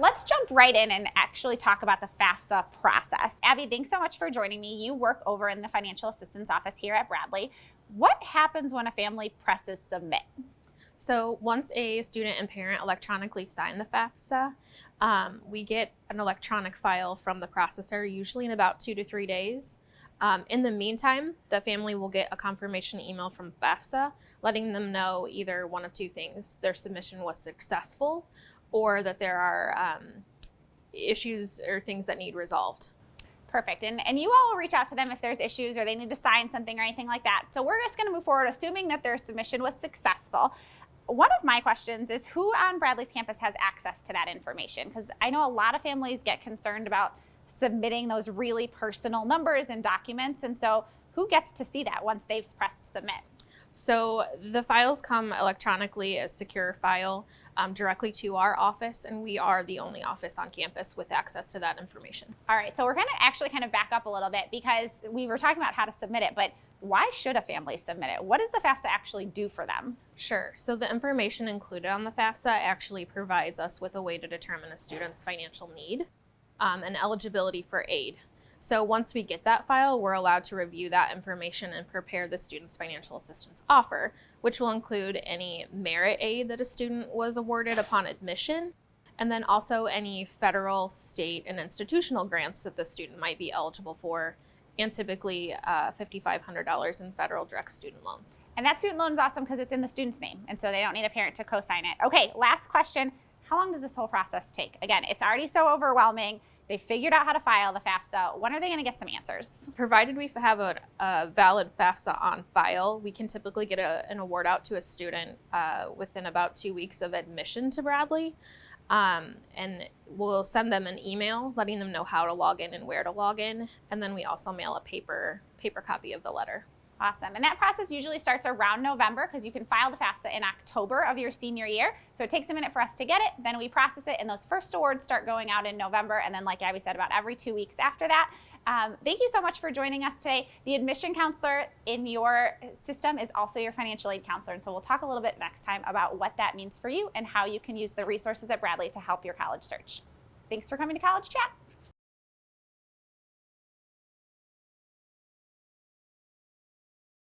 let's jump right in and actually talk about the FAFSA process. Abby, thanks so much for joining me. You work over in the financial assistance office here at Bradley. What happens when a family presses submit? So once a student and parent electronically sign the FAFSA, we get an electronic file from the processor, usually in about 2 to 3 days. In the meantime, the family will get a confirmation email from FAFSA letting them know either one of two things: their submission was successful, or that there are issues or things that need resolved. Perfect. And you all will reach out to them if there's issues or they need to sign something or anything like that. So we're just going to move forward assuming that their submission was successful. One of my questions is who on Bradley's campus has access to that information? Because I know a lot of families get concerned about submitting those really personal numbers and documents. And so who gets to see that once they've pressed submit? So the files come electronically as secure file directly to our office, and we are the only office on campus with access to that information. All right, so we're going to actually kind of back up a little bit because we were talking about how to submit it, but why should a family submit it? What does the FAFSA actually do for them? Sure. So the information included on the FAFSA actually provides us with a way to determine a student's financial need and eligibility for aid. So once we get that file, we're allowed to review that information and prepare the student's financial assistance offer, which will include any merit aid that a student was awarded upon admission, and then also any federal, state, and institutional grants that the student might be eligible for, and typically $5,500 in federal direct student loans. And that student loan is awesome because it's in the student's name, and so they don't need a parent to co-sign it. Okay, last question. How long does this whole process take? Again, it's already so overwhelming. They figured out how to file the FAFSA. When are they going to get some answers? Provided we have a valid FAFSA on file, we can typically get an award out to a student within about 2 weeks of admission to Bradley. And we'll send them an email letting them know how to log in and where to log in. And then we also mail a paper copy of the letter. Awesome. And that process usually starts around November because you can file the FAFSA in October of your senior year. So it takes a minute for us to get it. Then we process it, and those first awards start going out in November. And then, like Abby said, about every 2 weeks after that. Thank you so much for joining us today. The admission counselor in your system is also your financial aid counselor. And so we'll talk a little bit next time about what that means for you and how you can use the resources at Bradley to help your college search. Thanks for coming to College Chat.